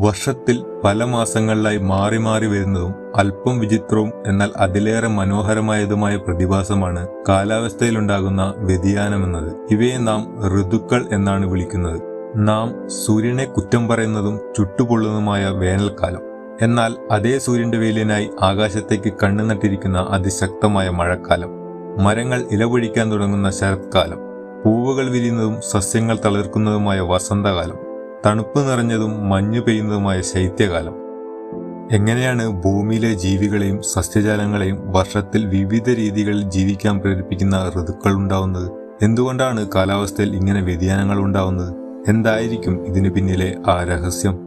വർഷത്തിൽ പല മാസങ്ങളിലായി മാറി മാറി വരുന്നതും അല്പം വിചിത്രവും എന്നാൽ അതിലേറെ മനോഹരമായതുമായ പ്രതിഭാസമാണ് കാലാവസ്ഥയിലുണ്ടാകുന്ന വ്യതിയാനമെന്നത്. ഇവയെ നാം ഋതുക്കൾ എന്നാണ് വിളിക്കുന്നത്. നാം സൂര്യനെ കുറ്റം പറയുന്നതും ചുട്ടുപൊള്ളുന്നതുമായ വേനൽക്കാലം, എന്നാൽ അതേ സൂര്യന്റെ വെയിലിനായി ആകാശത്തേക്ക് കണ്ണു നട്ടിരിക്കുന്ന അതിശക്തമായ മഴക്കാലം, മരങ്ങൾ ഇലപൊഴിക്കാൻ തുടങ്ങുന്ന ശരത്കാലം, പൂവുകൾ വിരിയുന്നതും സസ്യങ്ങൾ തളിർക്കുന്നതുമായ വസന്തകാലം, തണുപ്പ് നിറഞ്ഞതും മഞ്ഞു പെയ്യുന്നതുമായ ശൈത്യകാലം. എങ്ങനെയാണ് ഭൂമിയിലെ ജീവികളെയും സസ്യജാലങ്ങളെയും വർഷത്തിൽ വിവിധ രീതികളിൽ ജീവിക്കാൻ പ്രേരിപ്പിക്കുന്ന ഋതുക്കൾ ഉണ്ടാവുന്നത്? എന്തുകൊണ്ടാണ് കാലാവസ്ഥയിൽ ഇങ്ങനെ വ്യതിയാനങ്ങൾ ഉണ്ടാവുന്നത്? എന്തായിരിക്കും ഇതിനു പിന്നിലെ ആ രഹസ്യം?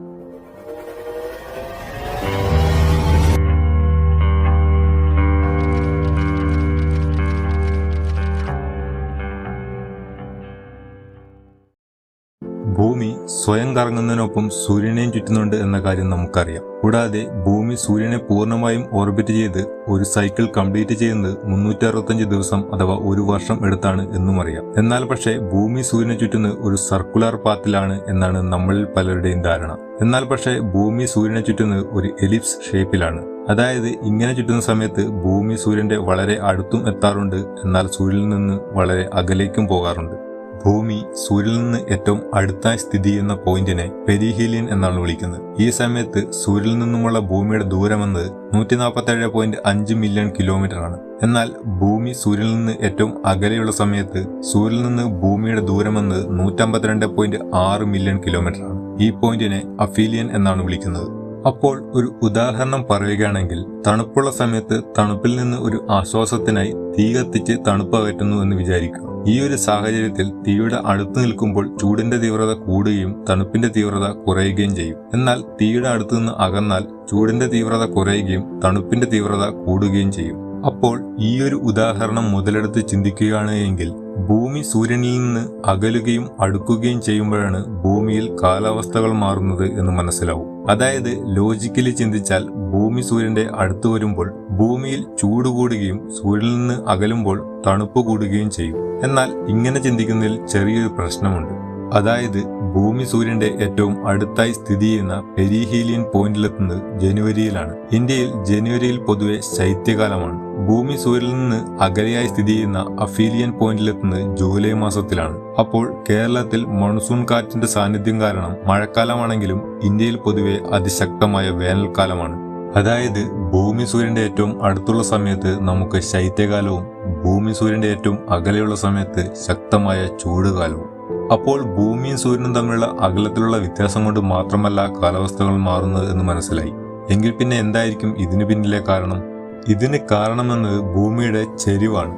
ഭൂമി സ്വയം കറങ്ങുന്നതിനൊപ്പം സൂര്യനെയും ചുറ്റുന്നുണ്ട് എന്ന കാര്യം നമുക്കറിയാം. കൂടാതെ ഭൂമി സൂര്യനെ പൂർണ്ണമായും ഓർബിറ്റ് ചെയ്ത് ഒരു സൈക്കിൾ കംപ്ലീറ്റ് ചെയ്യുന്നത് 365 ദിവസം അഥവാ ഒരു വർഷം എടുത്താണ് എന്നും അറിയാം. എന്നാൽ പക്ഷേ ഭൂമി സൂര്യനെ ചുറ്റുന്നത് ഒരു സർക്കുലർ പാത്തിലാണ് എന്നാണ് നമ്മളിൽ പലരുടെയും ധാരണ. എന്നാൽ പക്ഷേ ഭൂമി സൂര്യനെ ചുറ്റുന്നത് ഒരു എലിപ്സ് ഷേപ്പിലാണ്. അതായത് ഇങ്ങനെ ചുറ്റുന്ന സമയത്ത് ഭൂമി സൂര്യന്റെ വളരെ അടുത്തും എത്താറുണ്ട്, എന്നാൽ സൂര്യനിൽ നിന്ന് വളരെ അകലേക്കും പോകാറുണ്ട്. ഭൂമി സൂര്യനിൽ നിന്ന് ഏറ്റവും അടുത്തായി സ്ഥിതി ചെയ്യുന്ന പോയിന്റിനെ പെരിഹീലിയൻ എന്നാണ് വിളിക്കുന്നത്. ഈ സമയത്ത് സൂര്യനിൽ നിന്നുമുള്ള ഭൂമിയുടെ ദൂരമെന്നത് 147.5 മില്യൺ കിലോമീറ്റർ ആണ്. എന്നാൽ ഭൂമി സൂര്യനിൽ നിന്ന് ഏറ്റവും അകലെയുള്ള സമയത്ത് സൂര്യനിൽ നിന്ന് ഭൂമിയുടെ ദൂരമെന്നത് 152.6 മില്യൺ കിലോമീറ്റർ ആണ്. ഈ പോയിന്റിനെ അഫീലിയൻ എന്നാണ് വിളിക്കുന്നത്. അപ്പോൾ ഒരു ഉദാഹരണം പറയുകയാണെങ്കിൽ, തണുപ്പുള്ള സമയത്ത് തണുപ്പിൽ നിന്ന് ഒരു ആശ്വാസത്തിനായി തീ കത്തിച്ച് തണുപ്പ് അകറ്റുന്നു എന്ന് വിചാരിക്കുക. ഈ ഒരു സാഹചര്യത്തിൽ തീയുടെ അടുത്ത് നിൽക്കുമ്പോൾ ചൂടിന്റെ തീവ്രത കൂടുകയും തണുപ്പിന്റെ തീവ്രത കുറയുകയും ചെയ്യും. എന്നാൽ തീയുടെ അടുത്ത് നിന്ന് അകന്നാൽ ചൂടിന്റെ തീവ്രത കുറയുകയും തണുപ്പിന്റെ തീവ്രത കൂടുകയും ചെയ്യും. അപ്പോൾ ഈ ഒരു ഉദാഹരണം മുതലെടുത്ത് ചിന്തിക്കുകയാണ് എങ്കിൽ, ഭൂമി സൂര്യനിൽ നിന്ന് അകലുകയും അടുക്കുകയും ചെയ്യുമ്പോഴാണ് ഭൂമിയിൽ കാലാവസ്ഥകൾ മാറുന്നത് എന്ന് മനസ്സിലാവും. അതായത് ലോജിക്കലി ചിന്തിച്ചാൽ ഭൂമി സൂര്യന്റെ അടുത്ത് വരുമ്പോൾ ഭൂമിയിൽ ചൂട് കൂടുകയും സൂര്യനിൽ നിന്ന് അകലുമ്പോൾ തണുപ്പ് കൂടുകയും ചെയ്യും. എന്നാൽ ഇങ്ങനെ ചിന്തിക്കുന്നതിൽ ചെറിയൊരു പ്രശ്നമുണ്ട്. അതായത് ഭൂമി സൂര്യന്റെ ഏറ്റവും അടുത്തായി സ്ഥിതി ചെയ്യുന്ന പെരിഹീലിയൻ പോയിന്റിലെത്തുന്നത് ജനുവരിയിലാണ്. ഇന്ത്യയിൽ ജനുവരിയിൽ പൊതുവെ ശൈത്യകാലമാണ്. ഭൂമി സൂര്യനിൽ നിന്ന് അകലെയായി സ്ഥിതി ചെയ്യുന്ന അഫീലിയൻ പോയിന്റിലെത്തുന്നത് ജൂലൈ മാസത്തിലാണ്. അപ്പോൾ കേരളത്തിൽ മൺസൂൺ കാറ്റിന്റെ സാന്നിധ്യം കാരണം മഴക്കാലമാണെങ്കിലും ഇന്ത്യയിൽ പൊതുവെ അതിശക്തമായ വേനൽക്കാലമാണ്. അതായത് ഭൂമി സൂര്യന്റെ ഏറ്റവും അടുത്തുള്ള സമയത്ത് നമുക്ക് ശൈത്യകാലവും ഭൂമി സൂര്യന്റെ ഏറ്റവും അകലെയുള്ള സമയത്ത് ശക്തമായ ചൂടുകാലവും. അപ്പോൾ ഭൂമിയും സൂര്യനും തമ്മിലുള്ള അകലത്തിലുള്ള വ്യത്യാസം കൊണ്ട് മാത്രമല്ല കാലാവസ്ഥകൾ മാറുന്നത് എന്ന് മനസ്സിലായി. എങ്കിൽ പിന്നെ എന്തായിരിക്കും ഇതിനു പിന്നിലെ കാരണം? ഇതിന് കാരണമെന്നത് ഭൂമിയുടെ ചെരിവാണ്.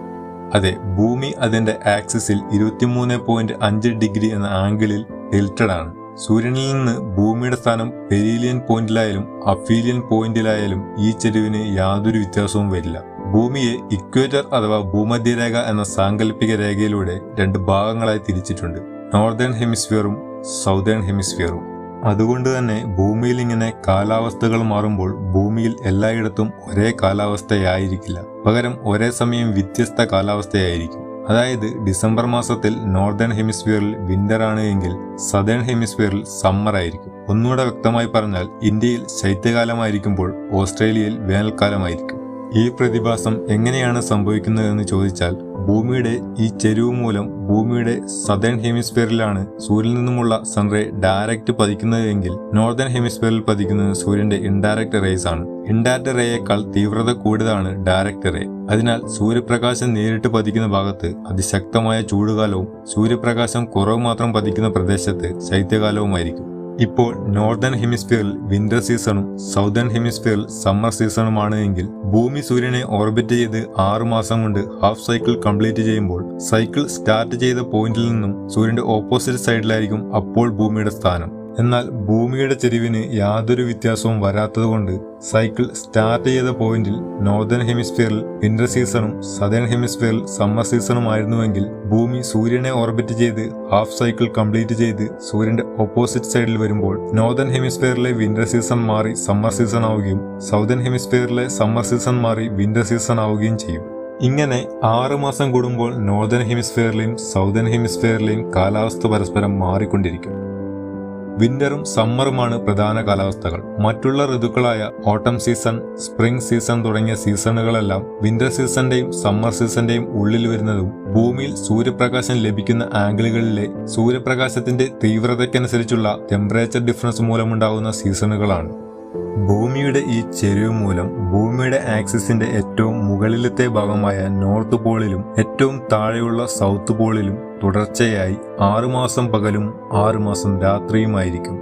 അതെ, ഭൂമി അതിന്റെ ആക്സിസിൽ 23.5 ഡിഗ്രി എന്ന ആംഗിളിൽ ടിൽറ്റഡ് ആണ്. സൂര്യനിൽ നിന്ന് ഭൂമിയുടെ സ്ഥാനം പെരിഹീലിയൻ പോയിന്റിലായാലും അഫീലിയൻ പോയിന്റിലായാലും ഈ ചെരിവിന് യാതൊരു വ്യത്യാസവും വരില്ല. ഭൂമിയെ ഇക്വേറ്റർ അഥവാ ഭൂമധ്യരേഖ എന്ന സാങ്കല്പിക രേഖയിലൂടെ 2 ഭാഗങ്ങളായി തിരിച്ചിട്ടുണ്ട്, നോർത്തേൺ ഹെമിസ്ഫിയറും സൗതേൺ ഹെമിസ്ഫിയറും. അതുകൊണ്ട് തന്നെ ഭൂമിയിൽ ഇങ്ങനെ കാലാവസ്ഥകൾ മാറുമ്പോൾ ഭൂമിയിൽ എല്ലായിടത്തും ഒരേ കാലാവസ്ഥയായിരിക്കില്ല, പകരം ഒരേ സമയം വ്യത്യസ്ത കാലാവസ്ഥയായിരിക്കും. അതായത് ഡിസംബർ മാസത്തിൽ നോർത്തേൺ ഹെമിസ്ഫിയറിൽ വിന്റർ ആണ് എങ്കിൽ സദേൺ ഹെമിസ്ഫിയറിൽ സമ്മർ ആയിരിക്കും. ഒന്നുകൂടെ വ്യക്തമായി പറഞ്ഞാൽ, ഇന്ത്യയിൽ ശൈത്യകാലമായിരിക്കുമ്പോൾ ഓസ്ട്രേലിയയിൽ വേനൽക്കാലമായിരിക്കും. ഈ പ്രതിഭാസം എങ്ങനെയാണ് സംഭവിക്കുന്നതെന്ന് ചോദിച്ചാൽ, ഭൂമിയുടെ ഈ ചെരിവ് മൂലം ഭൂമിയുടെ സദേൺ ഹെമിസ്ഫിയറിലാണ് സൂര്യനിൽ നിന്നുമുള്ള സൺറേ ഡയറക്റ്റ് പതിക്കുന്നതെങ്കിൽ നോർത്തേൺ ഹെമിസ്ഫിയറിൽ പതിക്കുന്നത് സൂര്യന്റെ ഇൻഡയറക്റ്റ് റേസ് ആണ്. ഇൻഡയറക്റ്റ് റേയേക്കാൾ തീവ്രത കൂടിയതാണ് ഡയറക്റ്റ് റേ. അതിനാൽ സൂര്യപ്രകാശം നേരിട്ട് പതിക്കുന്ന ഭാഗത്ത് അതിശക്തമായ ചൂടുകാലവും സൂര്യപ്രകാശം കുറവ് മാത്രം പതിക്കുന്ന പ്രദേശത്ത് ശൈത്യകാലവുമായിരിക്കും. ഇപ്പോൾ നോർത്തേൺ ഹെമിസ്ഫിയറിൽ വിന്റർ സീസണും സൗതേൺ ഹെമിസ്ഫിയറിൽ സമ്മർ സീസണുമാണ് എങ്കിൽ ഭൂമി സൂര്യനെ ഓർബിറ്റ് ചെയ്ത് 6 മാസം കൊണ്ട് ഹാഫ് സൈക്കിൾ കംപ്ലീറ്റ് ചെയ്യുമ്പോൾ സൈക്കിൾ സ്റ്റാർട്ട് ചെയ്ത പോയിന്റിൽ നിന്നും സൂര്യന്റെ ഓപ്പോസിറ്റ് സൈഡിലായിരിക്കും അപ്പോൾ ഭൂമിയുടെ സ്ഥാനം. എന്നാൽ ഭൂമിയുടെ ചെരിവിന് യാതൊരു വ്യത്യാസവും വരാത്തതുകൊണ്ട് സൈക്കിൾ സ്റ്റാർട്ട് ചെയ്ത പോയിന്റിൽ നോർത്തേൺ ഹെമിസ്ഫിയറിൽ വിന്റർ സീസണും സദേൺ ഹെമിസ്ഫിയറിൽ സമ്മർ സീസണും ആയിരുന്നുവെങ്കിൽ ഭൂമി സൂര്യനെ ഓർബിറ്റ് ചെയ്ത് ഹാഫ് സൈക്കിൾ കംപ്ലീറ്റ് ചെയ്ത് സൂര്യന്റെ ഓപ്പോസിറ്റ് സൈഡിൽ വരുമ്പോൾ നോർത്തേൺ ഹെമിസ്ഫിയറിലെ വിന്റർ സീസൺ മാറി സമ്മർ സീസൺ ആവുകയും സൗതേൺ ഹെമിസ്ഫിയറിലെ സമ്മർ സീസൺ മാറി വിന്റർ സീസൺ ആവുകയും ചെയ്യും. ഇങ്ങനെ 6 മാസം കൂടുമ്പോൾ നോർത്തേൺ ഹെമിസ്ഫിയറിലെയും സൗതേൺ ഹെമിസ്ഫിയറിലെയും കാലാവസ്ഥ പരസ്പരം മാറിക്കൊണ്ടിരിക്കും. വിന്ററും സമ്മറുമാണ് പ്രധാന കാലാവസ്ഥകൾ. മറ്റുള്ള ഋതുക്കളായ ഓട്ടം സീസൺ, സ്പ്രിംഗ് സീസൺ തുടങ്ങിയ സീസണുകളെല്ലാം വിന്റർ സീസണിന്റെയും സമ്മർ സീസണിന്റെയും ഉള്ളിൽ വരുന്നതും ഭൂമിയിൽ സൂര്യപ്രകാശം ലഭിക്കുന്ന ആംഗിളുകളിലെ സൂര്യപ്രകാശത്തിന്റെ തീവ്രതയ്ക്കനുസരിച്ചുള്ള ടെമ്പറേച്ചർ ഡിഫറൻസ് മൂലമുണ്ടാകുന്ന സീസണുകളാണ്. ഭൂമിയുടെ ഈ ചെരിവ് മൂലം ഭൂമിയുടെ ആക്സിസിന്റെ ഏറ്റവും മുകളിലത്തെ ഭാഗമായ നോർത്ത് പോളിലും ഏറ്റവും താഴെയുള്ള സൗത്ത് പോളിലും തുടർച്ചയായി 6 മാസം പകലും 6 മാസം രാത്രിയുമായിരിക്കും.